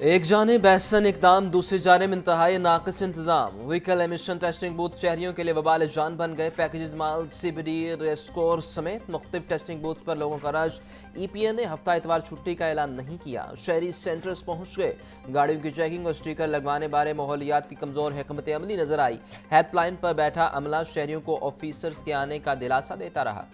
एक जाने बहसन इकदाम, दूसरी जानिब इंतहाई नाक़िस इंतजाम। व्हीकल एमिशन टेस्टिंग बूथ शहरियों के लिए वबाल जान बन गए। पैकेज माल, CBD, रेस्कोर समेत मुख्तलिफ टेस्टिंग बूथ पर लोगों का रश। EPA ने हफ्ता इतवार छुट्टी का ऐलान नहीं किया। शहरी सेंटर्स पहुंच गए। गाड़ियों की चेकिंग और स्टिकर लगवाने बारे माहौलियात की कमजोर हिकमत अमली नजर आई। हेल्पलाइन पर बैठा अमला शहरियों को ऑफिसर्स के आने का दिलासा देता रहा।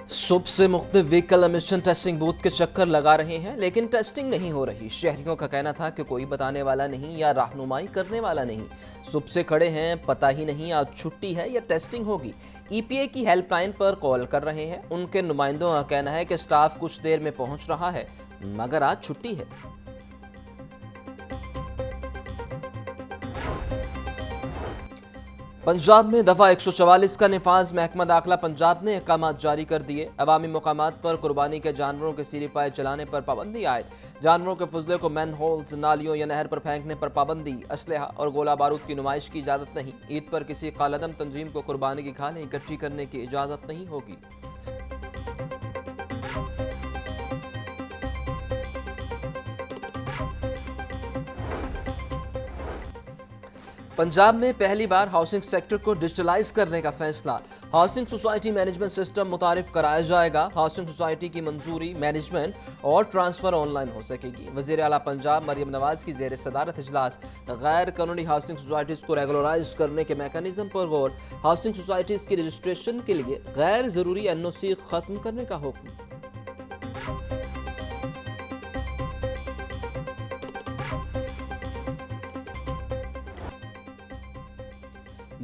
सुबह से मुख्तलिफ व्हीकल एमिशन टेस्टिंग बूथ के चक्कर लगा रहे हैं, लेकिन टेस्टिंग नहीं हो रही। शहरियों का कहना था कि कोई बताने वाला नहीं या रहनुमाई करने वाला नहीं। सुबह से खड़े हैं, पता ही नहीं आज छुट्टी है या टेस्टिंग होगी। EPA की हेल्पलाइन पर कॉल कर रहे हैं। उनके नुमाइंदों का कहना है कि स्टाफ कुछ देर में पहुंच रहा है, मगर आज छुट्टी है। पंजाब में दफ़ा 144 का निफाज। महकमा दाखिला पंजाब ने अहकामात जारी कर दिए। अवामी मकामात पर कुर्बानी के जानवरों के सीरी पाए चलाने पर पाबंदी आयद। जानवरों के फजले को मैन होल्स, नालियों या नहर पर फेंकने पर पाबंदी। असलहा और गोला बारूद की नुमाइश की इजाज़त नहीं। ईद पर किसी कालदम तंजीम को कुर्बानी की खालें इकट्ठी करने की इजाज़त नहीं होगी। पंजाब में पहली बार हाउसिंग सेक्टर को डिजिटलाइज करने का फैसला। हाउसिंग सोसाइटी मैनेजमेंट सिस्टम मुतारिफ कराया जाएगा। हाउसिंग सोसाइटी की मंजूरी, मैनेजमेंट और ट्रांसफर ऑनलाइन हो सकेगी। वज़ीर आला पंजाब मरियम नवाज की ज़ेर सदारत इजलास। गैर कानूनी हाउसिंग सोसाइटीज़ को रेगुलराइज करने के मैकेनिज्म पर गौर। हाउसिंग सोसाइटीज़ की रजिस्ट्रेशन के लिए गैर ज़रूरी NOC खत्म करने का हुक्म।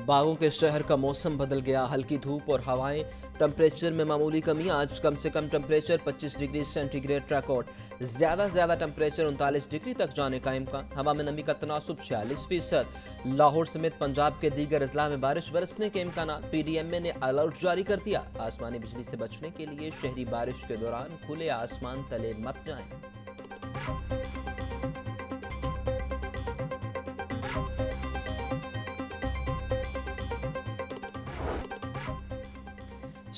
बागों के शहर का मौसम बदल गया। हल्की धूप और हवाएं, टेम्परेचर में मामूली कमी। आज कम से कम टेम्परेचर 25 डिग्री सेंटीग्रेड रिकॉर्ड। ज़्यादा टेम्परेचर 39 डिग्री तक जाने का इम्कान। हवा में नमी का तनासुब 46%। लाहौर समेत पंजाब के दीगर अजला में बारिश बरसने के इम्कान। PDMA ने अलर्ट जारी कर दिया। आसमानी बिजली से बचने के लिए शहरी बारिश के दौरान खुले आसमान तले मत जाएं।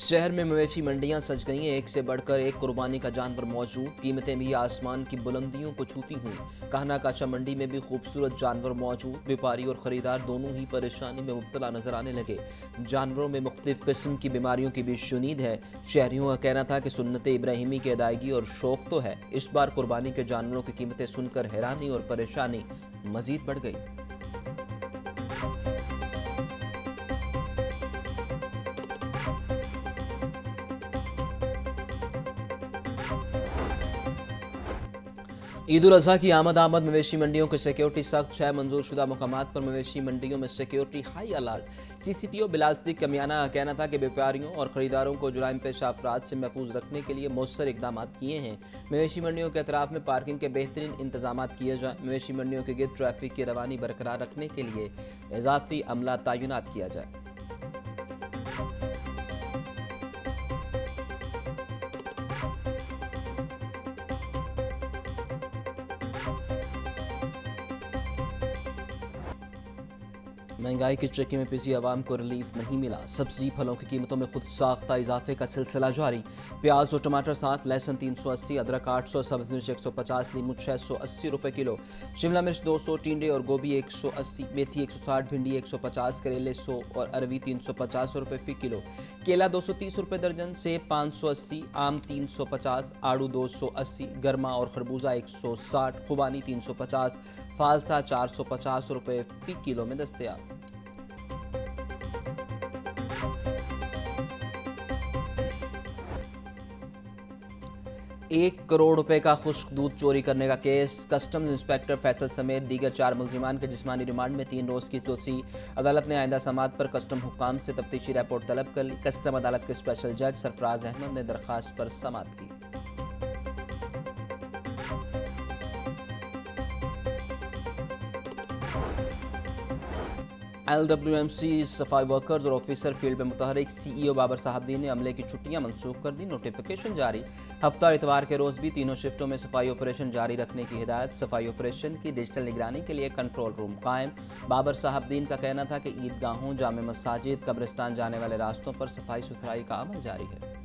शहर में मवेशी मंडियां सज गई हैं। एक से बढ़कर एक कुर्बानी का जानवर मौजूद। कीमतें भी आसमान की बुलंदियों को छूती हुई। कहना काचा मंडी में भी खूबसूरत जानवर मौजूद। व्यापारी और खरीदार दोनों ही परेशानी में मुब्तला नजर आने लगे। जानवरों में मुख्तलिफ किस्म की बीमारियों की भी शुनीद है। शहरियों का कहना था कि सुन्नत इब्राहिमी की अदायगी और शौक तो है। इस बार कुर्बानी के जानवरों की कीमतें सुनकर हैरानी और परेशानी मजीद बढ़ गई। ईद उल अजहा की आमद मवेशी मंडियों की सिक्योरिटी सख्त। 6 मंजूर शुदा मकामात पर मवेशी मंडियों में security high alert. CCPO Bilal Siddique Kamiana का कहना था कि व्यापारियों और खरीदारों को जुराइम पेशा अफराद से महफूज रखने के लिए मौसर इकदाम किए हैं। मवेशी मंडियों के अतराफ में पार्किंग के बेहतरीन इंतजाम किए जाए। मवेशी मंडियों के गिर्द ट्रैफिक की रवानी बरकरार रखने के लिए इजाफी अमला तैनात किया जाए। महंगाई की चक्की में पिसी आवाम को रिलीफ नहीं मिला। सब्जी फलों की कीमतों में खुद साख्ता इजाफे का सिलसिला जारी। प्याज और टमाटर 7, लहसुन 380, अदरक 800, सब्ज मिर्च 150, नींबू 680 रुपये किलो, शिमला मिर्च 200, टिंडे और गोभी 180, मेथी 160, भिंडी 150, करेले 100 और अरवी 350 रुपये फी किलो, केला 230 रुपये दर्जन, सेब 580, आम 350, आड़ू 280, गर्मा और खरबूजा 160, खुबानी 350, फालसा 450 रुपये फी किलो में दस्तयाब। 1 करोड़ रुपए का खुश्क दूध चोरी करने का केस। कस्टम्स इंस्पेक्टर फैसल समेत दीगर 4 मुलजिमान के जिस्मानी रिमांड में 3 रोज़ की तोसी। अदालत ने आइंदा समात पर कस्टम हुक्काम से तफ्तीशी रिपोर्ट तलब कर ली। कस्टम अदालत के स्पेशल जज सरफराज अहमद ने दरख्वास्त पर समात की। LWMC सफाई वर्कर्स और ऑफिसर फील्ड में मुतहरिक CEO बाबर साहबदीन ने अमले की छुट्टियां मंसूख कर दी। नोटिफिकेशन जारी। हफ्ता इतवार के रोज़ भी तीनों शिफ्टों में सफाई ऑपरेशन जारी रखने की हिदायत। सफाई ऑपरेशन की डिजिटल निगरानी के लिए कंट्रोल रूम कायम। बाबर साहबदीन का कहना था कि ईदगाहों, जामे मसाजिद, कब्रिस्तान जाने वाले रास्तों पर सफाई सुथराई का अमल जारी है।